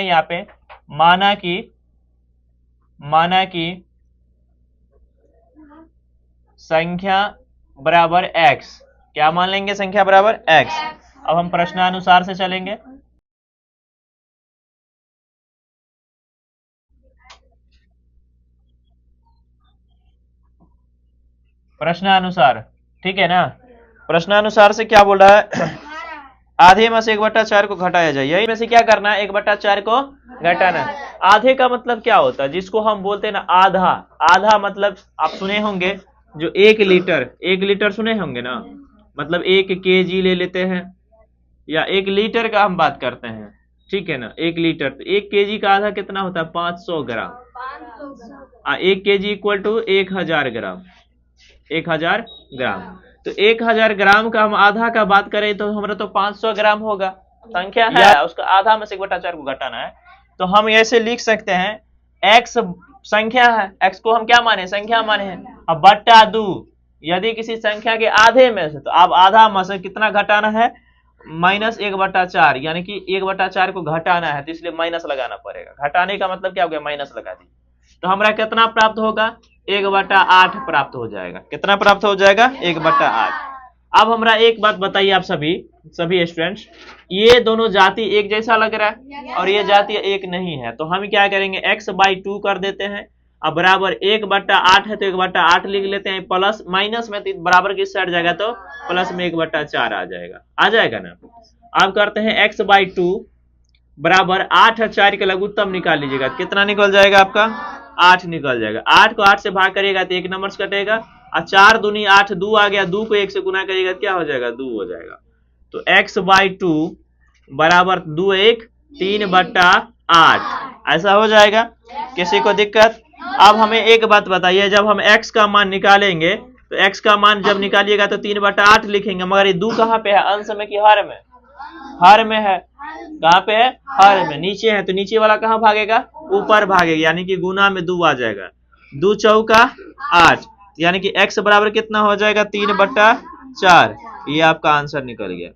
यहाँ पे माना कि संख्या बराबर x, क्या मान लेंगे? संख्या बराबर x। अब हम प्रश्नानुसार से चलेंगे। प्रश्नानुसार, ठीक है ना? प्रश्नानुसार से क्या बोल रहा है? आधे में से 1/4 को घटाया जाए, यही में से क्या करना है? 1/4 को घटाना। आधे का मतलब क्या होता है? जिसको हम बोलते हैं ना आधा। आधा मतलब आप सुने होंगे जो 1 लीटर सुने होंगे ना, मतलब 1 kg ले लेते हैं, या 1 लीटर का हम बात करते हैं, ठीक है ना? 1 लीटर, तो 1 kg का आधा कितना होता है? 500 ग्राम। 1 kg इक्वल टू 1000 ग्राम। 1000 ग्राम, तो 1000 ग्राम का हम आधा का बात करें तो हमारा तो 500 ग्राम होगा। संख्या है, उसका आधा में से 1/4 को घटाना है, तो हम ऐसे लिख सकते हैं x संख्या है, x को हम क्या माने? संख्या माने हैं। अब बट्टा 2, यदि किसी संख्या के आधे में से, तो अब आधा में से कितना घटाना है? -1/4, यानी कि 1/4 को घटाना है, तो इसलिए माइनस लगाना पड़ेगा। घटाने का मतलब क्या हो गया? माइनस लगा दी, तो हमारा कितना प्राप्त होगा? 1/8 प्राप्त हो जाएगा। कितना प्राप्त हो जाएगा? 1/8। अब हमारा एक बात बताइए आप सभी स्टूडेंट्स, ये दोनों जाति एक जैसा लग रहा है और ये जाति एक नहीं है, तो हम क्या करेंगे? x/2 कर देते हैं। अब बराबर 1/8 है तो 1/8 लिख लेते हैं, प्लस माइनस में तो बराबर किस साइड जाएगा? तो प्लस में 1/4 आ जाएगा ना? अब करते हैं x/2 बराबर 8 और 4 का लघुत्तम निकाल लीजिएगा, कितना निकल जाएगा आपका? 8 निकल जाएगा। 8 को 8 से भाग करिएगा तो 1 नंबर से कटेगा, और 4 दूनी 8, 2 आ गया, 2 को 1 से गुना करिएगा क्या हो जाएगा? 2 हो जाएगा। तो x/2 बराबर 2 1 3/8, ऐसा हो जाएगा। किसी को दिक्कत? अब हमें एक बात बताइए, जब हम x का मान निकालेंगे तो x का मान जब निकालिएगा तो 3/8 लिखेंगे, मगर ये 2 कहाँ पे है? अंश में कि हर में? हर में है। कहाँ पे है? हर में। नीचे है तो नीचे वाला कहाँ भागेगा? ऊपर भागेगा, यानी कि गुना में 2 आ जाएगा। 2 चौका 8, यानी कि x बराबर कितना हो जाएगा? 3/4। ये आपका आंसर निकल गया।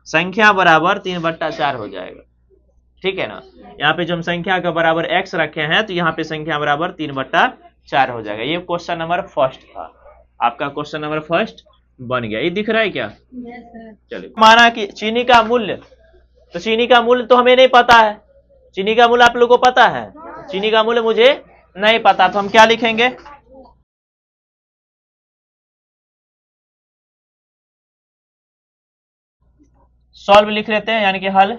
संख्या बराबर 3/4 हो जाएगा, ठीक है ना? यहाँ पे जो हम संख्या का बराबर x रखे हैं, तो यहाँ पे संख्या बराबर 3/4 हो जाएगा। ये क्वेश्चन नंबर फर्स्ट था, आपका क्वेश्चन नंबर फर्स्ट बन गया। ये दिख रहा है क्या? चलिए, माना कि चीनी का मूल्य, तो चीनी का मूल्य तो हमें नहीं पता है। चीनी का मूल्य आप लोगों को पता है? चीनी का मूल्य मुझे नहीं पता, तो हम क्या लिखेंगे? सॉल्व लिख लेते हैं, यानी कि हल।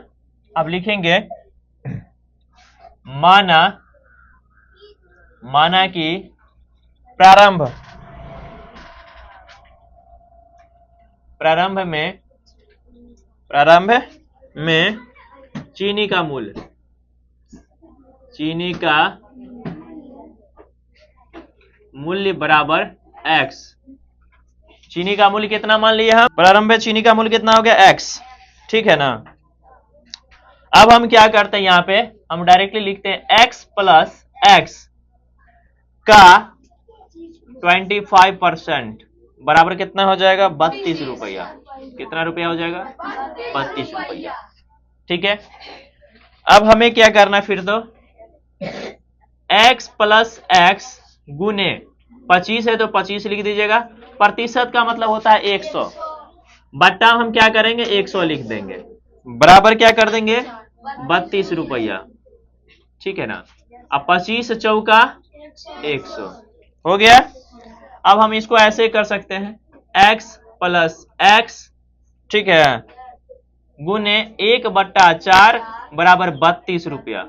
अब लिखेंगे माना कि प्रारंभ में चीनी का मूल्य बराबर x। चीनी का मूल्य कितना मान लिया हम? प्रारंभ में चीनी का मूल्य कितना हो गया? x, ठीक है ना? अब हम क्या करते हैं? यहाँ पे हम डायरेक्टली लिखते हैं x प्लस x का 25% बराबर कितना हो जाएगा? 32 रुपया। कितना रुपया हो जाएगा? 32 रुपया, ठीक है? अब हमें क्या करना फिर? तो x प्लस x गुने 25 है तो 25 लिख दीजिएगा। प्रतिशत का मतलब होता है 100, बट्टा हम क्या करेंगे? 100 लिख देंगे, बराबर क्या कर देंगे? 32 रुपया, ठीक है ना? अब 25 चौका 100 हो गया। अब हम इसको ऐसे कर सकते हैं, x प्लस x, ठीक है, गुने 1/4 बराबर 32 रुपया,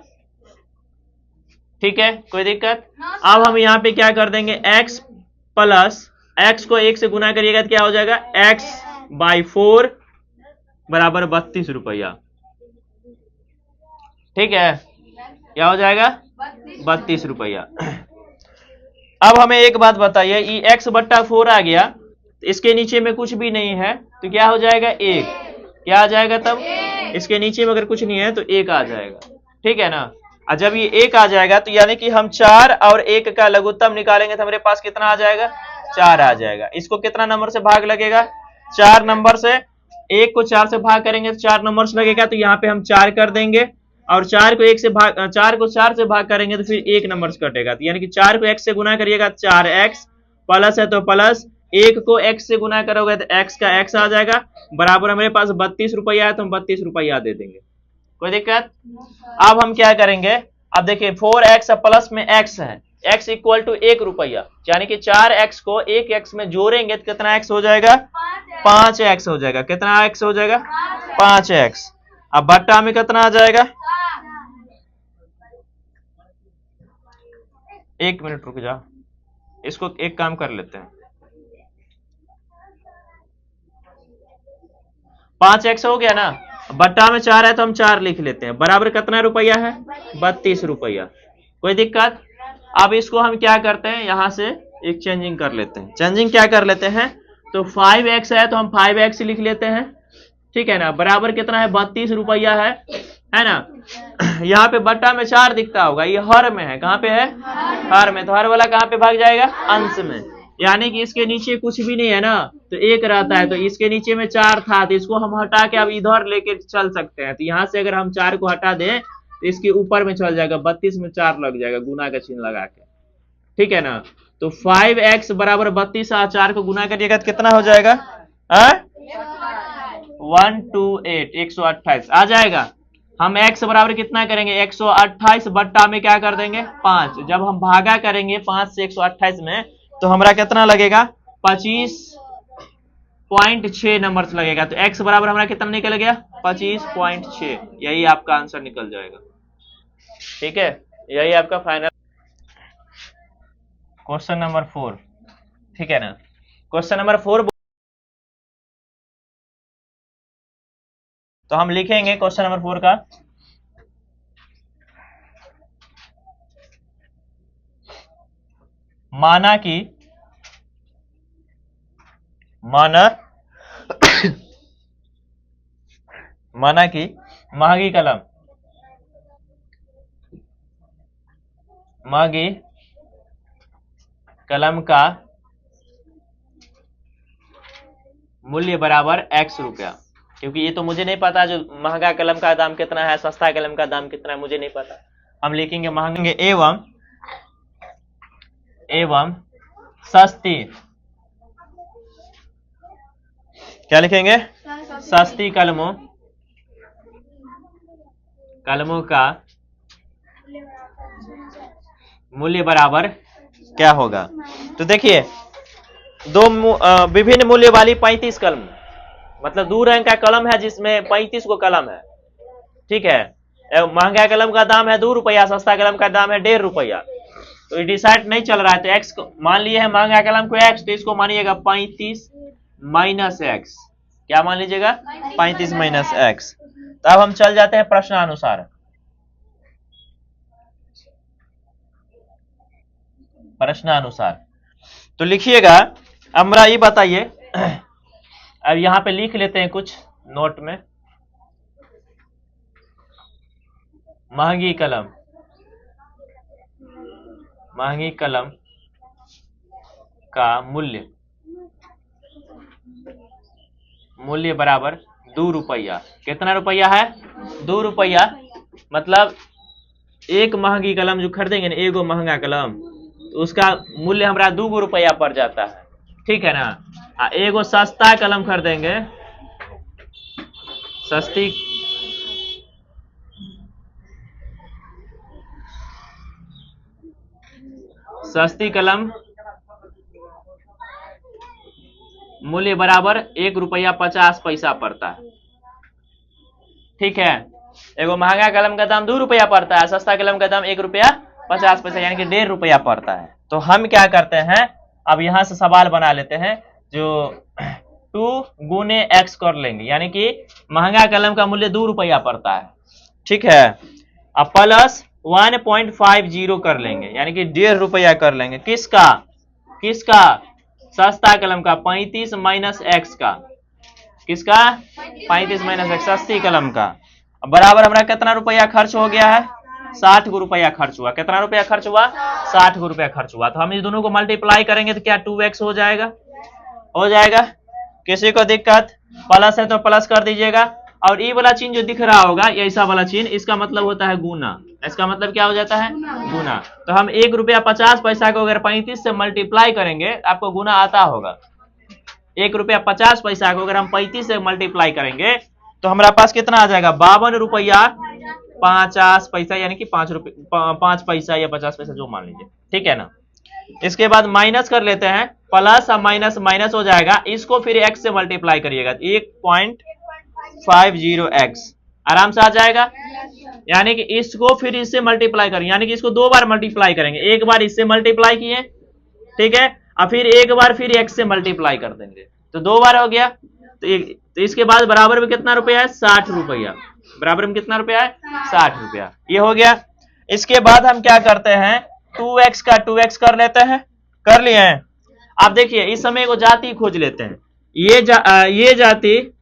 ठीक है? कोई दिक्कत? अब हम यहाँ पे क्या कर देंगे? x प्लस x को 1 से गुना करिएगा तो क्या हो जाएगा? x/4 बराबर 32 रुपया, ठीक है? क्या हो जाएगा? 32 रुपया। अब हमें एक बात बताइए, ये x/4 आ गया, तो इसके नीचे में कुछ भी नहीं है तो क्या हो जाएगा? 1। क्या आ जाएगा तब? इसके नीचे में अगर कुछ नहीं है तो 1 आ जाएगा, ठीक है ना? और जब ये 1 आ जाएगा तो यानी कि हम 4 और 1 का लघुत्तम निकालेंगे तो हमारे पास कितना आ जाएगा? 4 आ जाएगा। इसको कितना नंबर से भाग लगेगा? 4 नंबर से। 1 को 4 से भाग करेंगे तो 4 नंबर से लगेगा, तो यहाँ पे हम 4 कर देंगे। और 4 को 1 से भाग 4 को 4 से भाग करेंगे तो फिर 1 नंबर से कटेगा, तो यानी कि 4 को x से गुना करिएगा 4x, प्लस है तो प्लस, 1 को x से गुना करोगे तो x का x आ जाएगा, बराबर हमारे पास 32 रुपया है तो हम 32 रुपया दे देंगे। कोई दिक्कत? अब हम क्या करेंगे, अब देखिए 4x प्लस में x है, x इक्वल टू 1 रुपया, यानी कि 4x को 1x में जोड़ेंगे तो कितना x हो जाएगा, 5x हो जाएगा। कितना x हो जाएगा, 5x। अब बट्टा में कितना आ जाएगा, 1 मिनट रुक जा, इसको एक काम कर लेते हैं। 5x हो गया ना, बट्टा में 4 है तो हम 4 लिख लेते हैं, बराबर कितना रुपया है, 32 रुपया। कोई दिक्कत? अब इसको हम क्या करते हैं, यहां से एक चेंजिंग कर लेते हैं। चेंजिंग क्या कर लेते हैं, तो 5x है तो हम 5x लिख लेते हैं, ठीक है ना, बराबर कितना है, 32 रुपया है ना। यहाँ पे बट्टा में 4 दिखता होगा, ये हर में है, कहाँ पे है, हर में, तो हर वाला कहाँ पे भाग जाएगा, अंश में, यानी कि इसके नीचे कुछ भी नहीं है ना, तो 1 रहता है, तो इसके नीचे में 4 था तो इसको हम हटा के अब इधर लेके चल सकते हैं, तो यहाँ से अगर हम 4 को हटा दें तो इसके ऊपर में चल जाएगा, 32 में 4 लग जाएगा गुना का चिन्ह लगा के, ठीक है ना। तो 5x बराबर 32 और 4 को गुना करिएगा तो कितना हो जाएगा, 128, 128 आ जाएगा। हम x बराबर कितना करेंगे, 128 बट्टा में क्या कर देंगे, 5। जब हम भागा करेंगे 5 से 128 में तो हमारा कितना लगेगा, 25.6 नंबर से लगेगा। तो x बराबर हमारा कितना निकल गया, 25.6, यही आपका आंसर निकल जाएगा। ठीक है, यही आपका फाइनल क्वेश्चन नंबर 4, ठीक है ना। क्वेश्चन नंबर 4 तो हम लिखेंगे क्वेश्चन नंबर 4 का, माना कि महंगी कलम का मूल्य बराबर x रुपया, क्योंकि ये तो मुझे नहीं पता जो महंगा कलम का दाम कितना है, सस्ता कलम का दाम कितना है, मुझे नहीं पता। हम लिखेंगे महंगे एवं सस्ती, क्या लिखेंगे, सस्ती कलमों का मूल्य बराबर क्या होगा। तो देखिए दो विभिन्न मूल्य वाली 35 कलम, मतलब 2 रंग का कलम है जिसमें 35 को कलम है, ठीक है। महंगा कलम का दाम है 2 रुपया, सस्ता कलम का दाम है 1.5 रुपया। तो ये डिसाइड नहीं चल रहा है, तो x को मान लिए है महंगा कलम को x, तो इसको मानिएगा 35 माइनस x, क्या मान लीजिएगा, 35 माइनस x। तो अब हम चल जाते हैं प्रश्नानुसार। तो लिखिएगा, हमरा ये बताइए, अब यहां पे लिख लेते हैं कुछ नोट में, महंगी कलम का मूल्य बराबर 2 रुपया। कितना रुपया है, 2 रुपया, मतलब एक महंगी कलम जो खरीदेंगे ना, एगो महंगा कलम, तो उसका मूल्य हमारा 2 रुपया पड़ जाता है, ठीक है ना। एगो सस्ता कलम खरीदेंगे, सस्ती कलम मूल्य बराबर 1 रुपया 50 पैसा पड़ता है, ठीक है। एगो महंगा कलम का दाम 2 रुपया पड़ता है, सस्ता कलम का दाम 1 रुपया 50 पैसा, यानी कि 1.5 रुपया पड़ता है। तो हम क्या करते हैं, अब यहां से सवाल बना लेते हैं, जो 2 गुने x कर लेंगे, यानी कि महंगा कलम का मूल्य 2 रुपया पड़ता है, ठीक है। अब प्लस 1.50 कर लेंगे, यानी कि 1.5 रुपया कर लेंगे, किसका सस्ता कलम का, 35 माइनस x का, किसका, 35 माइनस x, सस्ती कलम का। बराबर हमारा कितना रुपया खर्च हो गया है, 60 रुपया खर्च हुआ। कितना रुपया खर्च हुआ, 60 रुपया खर्च हुआ। तो हम इस दोनों को मल्टीप्लाई करेंगे तो क्या 2x हो जाएगा, किसी को दिक्कत, प्लस है तो प्लस कर दीजिएगा और ये वाला चिन्ह जो दिख रहा होगा, ये ऐसा वाला चिन्ह, इसका मतलब होता है गुना। इसका मतलब क्या हो जाता है? गुना। तो हम 1 रुपया 50 पैसा को अगर 35 से मल्टीप्लाई करेंगे, आपको गुना आता होगा। 1 रुपया 50 पैसा को अगर हम 35 से मल्टीप्लाई करेंगे तो हमारा पास कितना आ जाएगा? 52 रुपया 50 पैसा, यानी कि 5 पैसा या 50 पैसा जो मान लीजिए, ठीक है ना। इसके बाद माइनस कर लेते हैं, प्लस और माइनस माइनस हो जाएगा, इसको फिर x से मल्टीप्लाई करिएगा, 1.50x आराम से आ जाएगा। यानी कि इसको फिर इससे मल्टीप्लाई करेंगे, यानी कि इसको 2 बार मल्टीप्लाई करेंगे, एक बार इससे मल्टीप्लाई किए, ठीक है, और फिर एक बार फिर x से मल्टीप्लाई कर देंगे, तो 2 बार हो गया। तो इसके बाद बराबर में कितना रुपया है? 60 रुपया। बराबर में कितना रुपया है? 60 रुपया। ये हो गया। इसके बाद हम क्या करते हैं? 2x का 2x कर लेते हैं। कर लिए हैं। आप देखिए इस समय को जाति खोज लेते हैं। ये जाति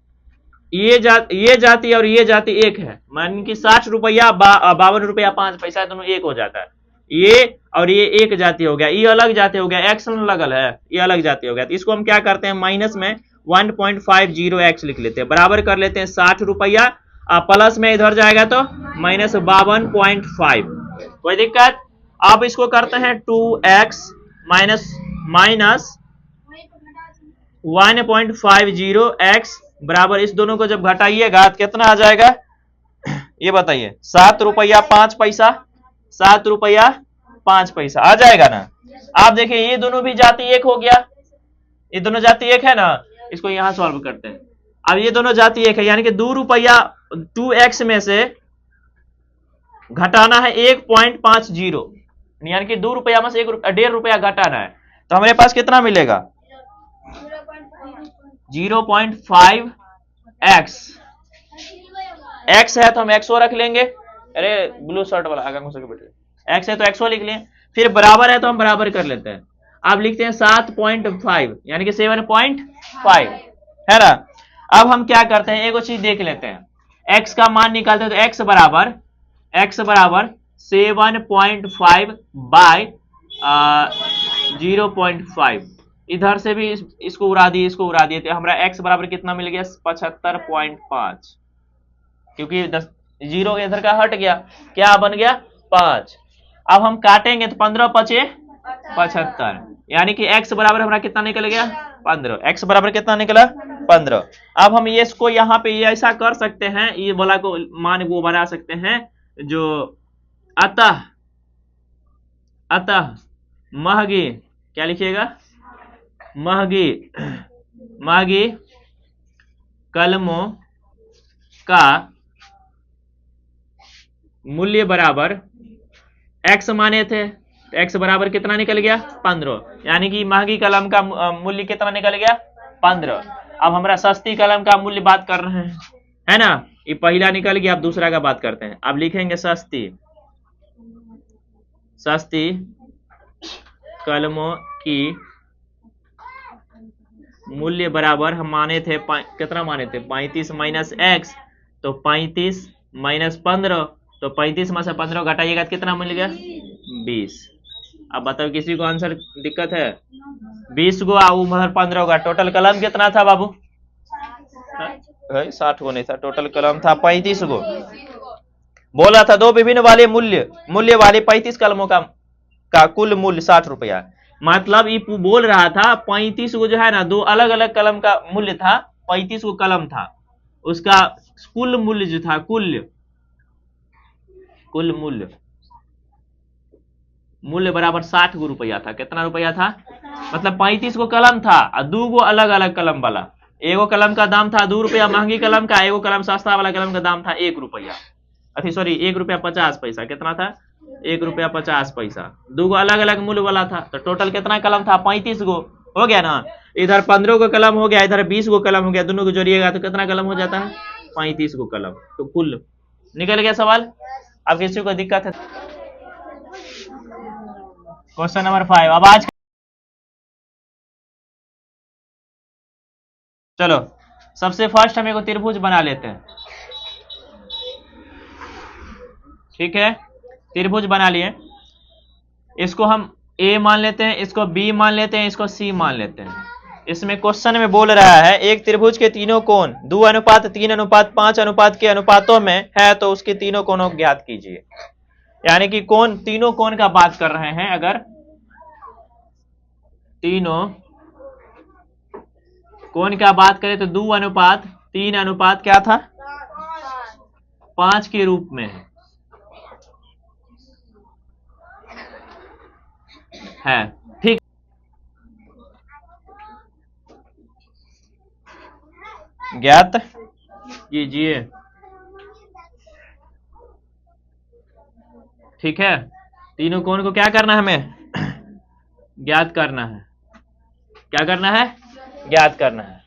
और ये जाति एक है, मान कि 60 रुपया 52 रुपया 5 पैसा दोनों एक हो जाता है। ये और ये एक जाति हो गया, ये अलग जाति हो गया, x अलग है, ये अलग जाति हो गया। तो इसको हम क्या करते हैं? माइनस में 1.50x लिख लेते हैं, बराबर कर लेते हैं 60 रुपया, प्लस में इधर जाएगा तो माइनस 52.5। कोई दिक्कत? अब इसको करते हैं 2x माइनस 1.50x बराबर, इस दोनों को जब घटाइएगा तो कितना आ जाएगा? ये बताइए, 7 रुपया 5 पैसा, 7 रुपया 5 पैसा आ जाएगा ना। आप देखिए ये दोनों भी जाति एक हो गया, ये दोनों जाति एक है ना। इसको यहां सॉल्व करते हैं। अब ये दोनों जाति एक है, यानी कि 2 रुपया 2x में से घटाना है 1.50, यानी कि 2 रुपया में से 1.5 रुपया घटाना है, तो हमारे पास कितना मिलेगा? 0.5x। x है तो हम xo रख लेंगे, अरे ब्लू शर्ट वाला आगे घुस के बैठे, x है तो xo लिख लिए, फिर बराबर है तो हम बराबर कर लेते हैं। अब लिखते हैं 7.5, यानी कि 7.5 है ना। अब हम क्या करते हैं, एक चीज देख लेते हैं, x का मान निकालते हैं, तो x बराबर 7.5 बाय 0.5, इधर से भी इसको उड़ा दिए, इसको उड़ा दिए, तो हमारा x बराबर कितना मिल गया? 75.5, क्योंकि 0 इधर का हट गया, क्या बन गया? 5। अब हम काटेंगे तो 15 पचे 75, यानी कि x बराबर हमारा कितना निकल गया? 15। x बराबर कितना निकला? 15। अब हम ये इसको यहाँ पे ये ऐसा कर सकते हैं, ये वाला को मान वो बना सकते हैं, जो अतः महगी, क्या लिखिएगा? महगी कलमों का मूल्य बराबर x माने थे, तो x बराबर कितना निकल गया? 15, यानी कि महंगी कलम का मूल्य कितना निकल गया? 15। अब हमारा सस्ती कलम का मूल्य बात कर रहे हैं, है ना। ये पहला निकल गया, अब दूसरा का बात करते हैं। अब लिखेंगे सस्ती कलमों की मूल्य बराबर हम माने थे, कितना माने थे? 35 माइनस x, तो 35 माइनस 15, तो 35 में से 15 घटाइएगा तो कितना मिल गया? 20। अब बताओ किसी को आंसर दिक्कत है? 20 गो उधर 15 होगा, टोटल कलम कितना था बाबू? 60 गो नहीं था, टोटल कलम था 35 गो। बोला था दो विभिन्न वाले मूल्य वाले 35 कलमों का कुल मूल्य 60 रुपया। मतलब ये बोल रहा था 35 गो जो है ना, 2 अलग अलग कलम का मूल्य था, 35 गो कलम था, उसका कुल मूल्य जो था, कुल मूल्य बराबर 60 गो रुपया था। कितना रुपया था? मतलब 35 गो कलम था और 2 गो अलग अलग कलम वाला, एगो कलम का दाम था 2 रुपया महंगी कलम का, एगो कलम सस्ता वाला कलम का दाम था 1 रुपया, अथी सॉरी 1 रुपया 50 पैसा। कितना था? 1 रुपया 50 पैसा। 2 गो अलग अलग मूल्य वाला था, तो टोटल कितना कलम था? 35 गो हो गया ना। इधर 15 गो कलम हो गया, इधर 20 गो कलम हो गया, दोनों को जोड़िएगा तो कितना कलम हो जाता है? 35 गो कलम। तो कुल निकल गया सवाल। अब किसी को दिक्कत है? Question number 5। अब आज चलो सबसे फर्स्ट हम एक त्रिभुज बना लेते हैं, ठीक है। त्रिभुज बना लिए, इसको हम A मान लेते हैं, इसको B मान लेते हैं, इसको C मान लेते हैं। इसमें क्वेश्चन में बोल रहा है एक त्रिभुज के तीनों कोण 2:3:5 अनुपात के अनुपातों में है तो उसके तीनों कोणों को ज्ञात कीजिए। यानी कि कौन तीनों कोण का बात कर रहे हैं। अगर तीनों कोण का बात करें तो 2:3 क्या था 5 के रूप में है। ठीक, ज्ञात कीजिए। ठीक है, तीनों कोण को क्या करना है हमें ज्ञात करना है। क्या करना है ज्ञात करना है।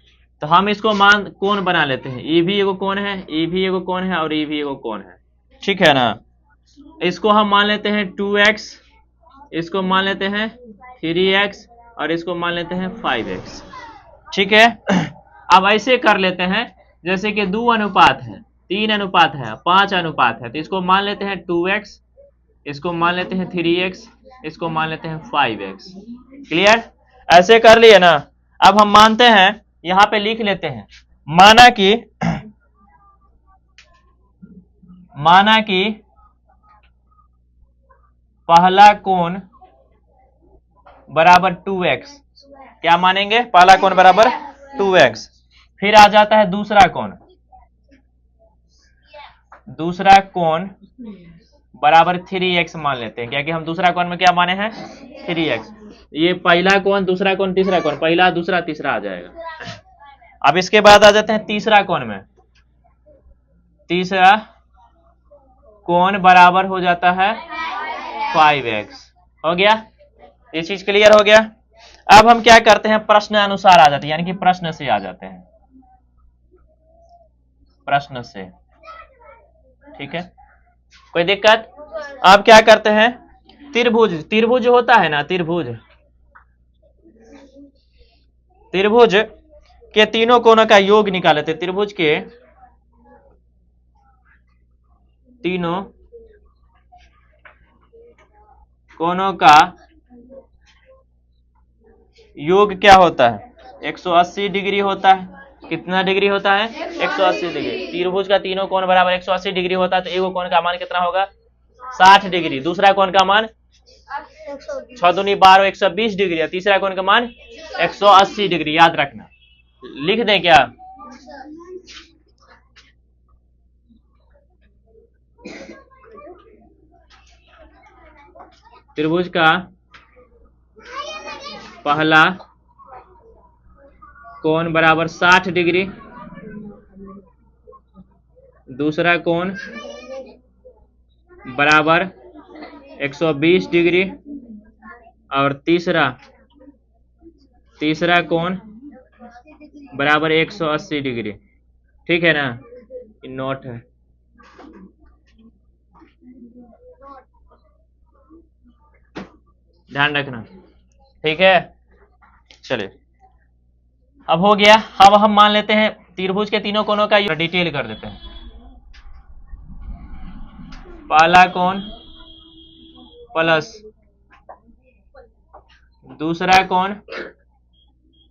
तो हम इसको मान कोण बना लेते हैं। ये भी एगो कोण है, ये भी एगो कोण है और ये भी एगो कोण है। ठीक है ना। इसको हम मान लेते हैं 2x, इसको मान लेते हैं 3x और इसको मान लेते हैं 5x। ठीक है, अब ऐसे कर लेते हैं जैसे कि 2 अनुपात है, 3 अनुपात है, 5 अनुपात है। तो इसको मान लेते हैं 2x, इसको मान लेते हैं 3x, इसको मान लेते हैं 5x। क्लियर, ऐसे कर लिए ना। अब हम मानते हैं, यहां पे लिख लेते हैं, माना कि पहला कोण बराबर 2x। क्या मानेंगे पहला कोण बराबर 2x। फिर आ जाता है दूसरा कोण बराबर 3x मान लेते हैं, क्योंकि हम दूसरा कोण में क्या माने हैं 3x। ये पहला कोण, दूसरा कोण, तीसरा कोण, पहला दूसरा तीसरा आ जाएगा। अब इसके बाद आ जाते हैं तीसरा कोण में। तीसरा कोण बराबर हो जाता है 5x। हो गया, ये चीज क्लियर हो गया। अब हम क्या करते हैं प्रश्न अनुसार आ जाते हैं, यानी कि प्रश्न से आ जाते हैं, प्रश्न से। ठीक है, कोई दिक्कत। अब क्या करते हैं त्रिभुज होता है ना, त्रिभुज के तीनों कोणों का योग निकालते। त्रिभुज के तीनों कोणों का योग क्या होता है 180 डिग्री होता है। कितना डिग्री होता है 180 डिग्री। त्रिभुज का तीनों कोण बराबर 180 डिग्री होता है। तो एगो कोण का मान कितना होगा 60 डिग्री, दूसरा कोण का मान 6 दूनी 12 120 डिग्री, और तीसरा कोण का मान 180 डिग्री। याद रखना, लिख दें क्या त्रिभुज का पहला कोण बराबर 60 डिग्री, दूसरा कोण बराबर 120 डिग्री और तीसरा कोण बराबर 180 डिग्री। ठीक है ना, नोट है। ध्यान रखना, ठीक है। चलिए, अब हो गया। अब हम मान लेते हैं त्रिभुज के तीनों कोणों का डिटेल कर देते हैं। पहला कोण प्लस दूसरा कोण,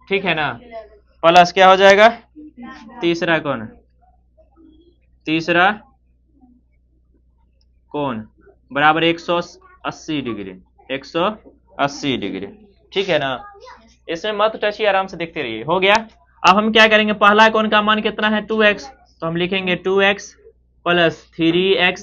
ठीक है ना, प्लस क्या हो जाएगा तीसरा कोण बराबर 180 डिग्री, 180 डिग्री। ठीक है ना, इसमें मत टचिए, आराम से देखते रहिए। हो गया। अब हम क्या करेंगे, पहला कोण का मान कितना है 2x, तो हम लिखेंगे 2x plus 3x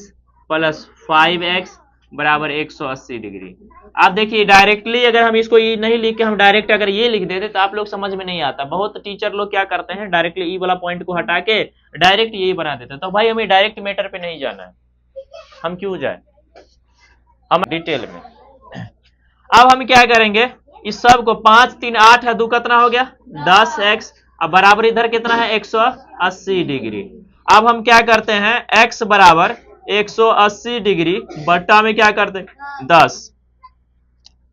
plus 5x बराबर 180 डिग्री। आप देखिए डायरेक्टली अगर हम इसको ये नहीं लिख के हम डायरेक्ट अगर ये लिख देते तो आप लोग समझ में नहीं आता। बहुत टीचर लोग क्या करते हैं डायरेक्टली ई वाला पॉइंट को हटा के डायरेक्ट यही बना देते। तो भाई हमें डायरेक्ट मैटर पे नहीं जाना है, हम क्यों जाए, हम डिटेल में। अब हम क्या करेंगे, इस सब को 5 3 8 है, 2 कितना हो गया 10x, अब बराबर इधर कितना है 180 डिग्री। अब हम क्या करते हैं x बराबर 180 डिग्री बट्टा में क्या करते हैं 10।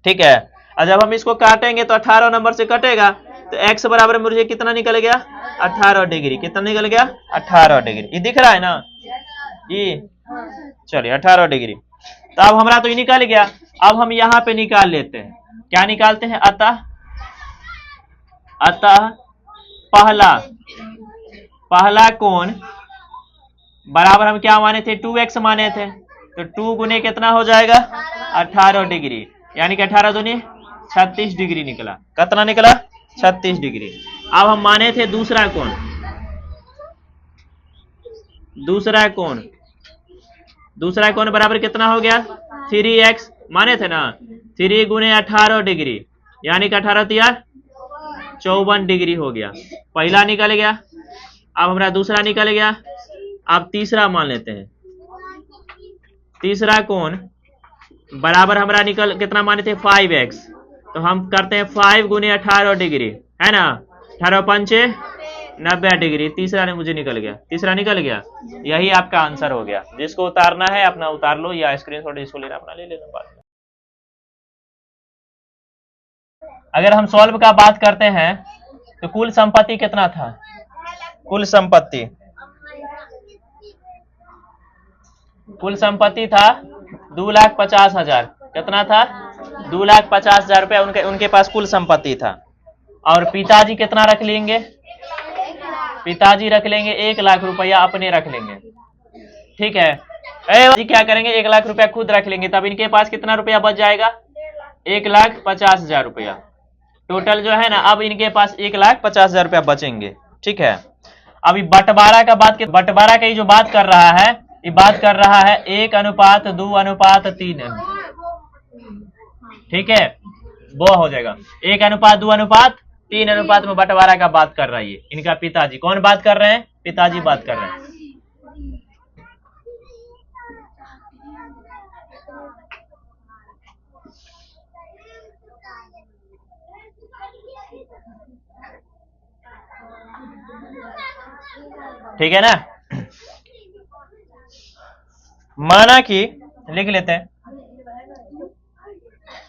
ठीक है, और जब हम इसको काटेंगे तो 18 नंबर से कटेगा, तो x बराबर मुझे कितना निकल गया 18 डिग्री। कितना निकल गया 18 डिग्री। ये दिख रहा है ना, ये चलिए 18 डिग्री। तो अब हमारा तो ये निकल गया। अब हम यहाँ पे निकाल लेते हैं, क्या निकालते हैं, अतः अतः पहला कोण बराबर हम क्या माने थे, 2x माने थे, तो 2 गुने कितना हो जाएगा 18 डिग्री, यानी कि 18 दूनी 36 डिग्री निकला। कितना निकला 36 डिग्री। अब हम माने थे दूसरा कोण बराबर कितना हो गया 3x माने थे ना, 3 गुने 18 डिग्री यानी कि 18 तिया 54 डिग्री हो गया। पहला निकल गया, अब हमारा दूसरा निकल गया। अब तीसरा मान लेते हैं, तीसरा कोण बराबर हमारा निकल कितना माने थे 5x, तो हम करते हैं 5 गुने 18 डिग्री है ना, 18 पंचे 90 डिग्री। तीसरा मुझे निकल गया, तीसरा निकल गया। यही आपका आंसर हो गया। जिसको उतारना है अपना उतार लो, या स्क्रीनशॉट जिसको लेना अपना ले लेना बाद में। अगर हम सॉल्व का बात करते हैं तो कुल संपत्ति कितना था, कुल संपत्ति था 2,50,000। कितना था 2,50,000 रुपया उनके पास कुल संपत्ति था। और पिताजी कितना रख लेंगे, पिताजी रख लेंगे 1 लाख रुपया अपने रख लेंगे। ठीक है, जी क्या करेंगे 1 लाख रुपया खुद रख लेंगे, तब इनके पास कितना रुपया बच जाएगा 1,50,000 रुपया टोटल जो है ना। अब इनके पास 1,50,000 रुपया बचेंगे। ठीक है, अभी बंटवारा का बंटवारा की जो बात कर रहा है, ये बात कर रहा है 1:2:3। ठीक है, वो हो जाएगा 1:2:3 में बंटवारा का बात कर रहा है ये इनका पिताजी। कौन बात कर रहे हैं, पिताजी बात कर रहे हैं। ठीक है ना, माना कि लिख लेते हैं,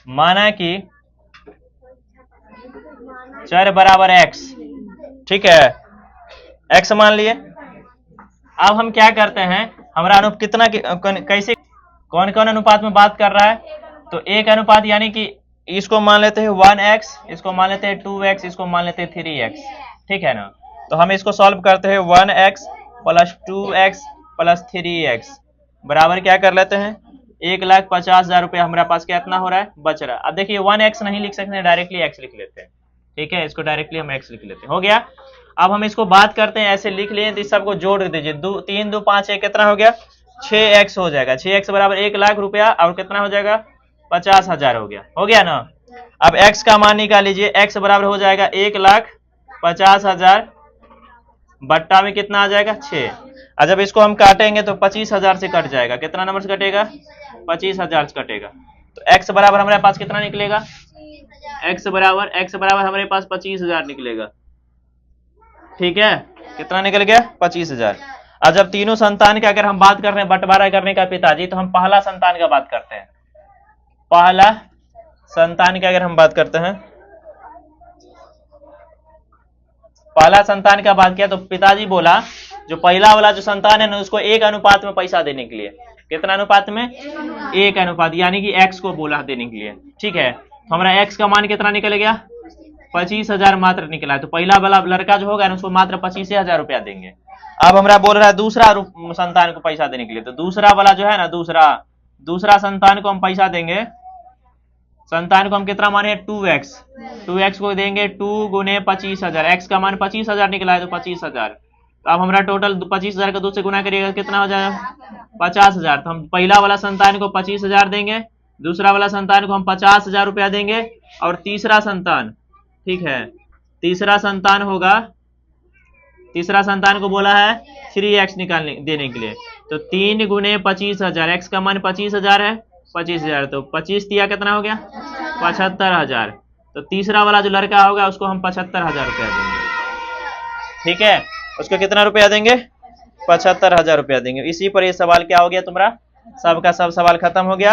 माना कि चर बराबर x। ठीक है, x मान लिए। अब हम क्या करते हैं, हमारा अनुपात कितना कैसे कौन कौन अनुपात में बात कर रहा है, तो एक अनुपात यानी कि इसको मान लेते हैं 1x, इसको मान लेते हैं 2x, इसको मान लेते हैं 3x। ठीक है ना, तो हम इसको सॉल्व करते हैं 1x plus 2x plus 3x बराबर क्या कर लेते हैं 1,50,000 रुपया हमारे पास कितना हो रहा है बच रहा है। अब देखिए 1x नहीं लिख सकते, डायरेक्टली x लिख लेते हैं। ठीक है, इसको डायरेक्टली हम x लिख लेते हैं, हो गया। अब हम इसको बात करते हैं, ऐसे लिख लिए तो इस सबको जोड़ दीजिए, 3 2 5 1 कितना हो गया 6x हो जाएगा। 6x बराबर 1 लाख रुपया और कितना हो जाएगा 50,000 हो गया ना। अब x का मान निकाल लीजिए, x बराबर हो जाएगा 1,50,000 बट्टा में कितना आ जाएगा 6। और जब इसको हम काटेंगे तो 25,000 से कट जाएगा। कितना नंबर से कटेगा 25,000 से कटेगा। तो x बराबर हमारे पास कितना निकलेगा, x बराबर हमारे पास 25,000 निकलेगा। ठीक है, कितना निकल गया 25,000। अब जब तीनों संतान की अगर हम बात कर रहे हैं बंटवारा करने का पिताजी, तो हम पहला संतान का बात करते हैं। पहला संतान की अगर हम बात करते हैं, पहला संतान का बात किया तो पिताजी बोला जो पहला वाला जो संतान है ना उसको 1 अनुपात में पैसा देने के लिए, कितना अनुपात में 1 अनुपात, यानी कि x को बोला देने के लिए। ठीक है, तो हमारा x का मान कितना निकल गया 25,000 मात्र निकला है। तो पहला वाला लड़का जो होगा ना उसको मात्र 25,000 रुपया देंगे। अब हमारा बोल रहा है दूसरा संतान को पैसा देने के लिए, तो दूसरा वाला जो है ना दूसरा संतान को हम पैसा देंगे। संतान को हम कितना माने 2x को देंगे 2 गुने 25,000। x का मान 25,000 निकला है तो 25,000। तो अब हमारा टोटल 25,000 का 2 से गुना करिएगा कितना हो जाएगा 50,000। तो हम पहला वाला संतान को 25,000 देंगे, दूसरा वाला संतान को हम 50,000 रुपया देंगे, और तीसरा संतान, ठीक है तीसरा संतान होगा, तीसरा संतान को बोला है 3x निकालने देने के लिए। तो 3 गुने 25,000, x का मान 25,000 है, 25,000 तो 25 दिया कितना हो गया 75,000। तो तीसरा वाला जो लड़का होगा उसको हम 75,000 रुपया देंगे। ठीक है, उसको कितना रुपया देंगे 75,000 रुपया देंगे। इसी पर ये सवाल क्या हो गया तुम्हारा, सबका सब सवाल खत्म हो गया।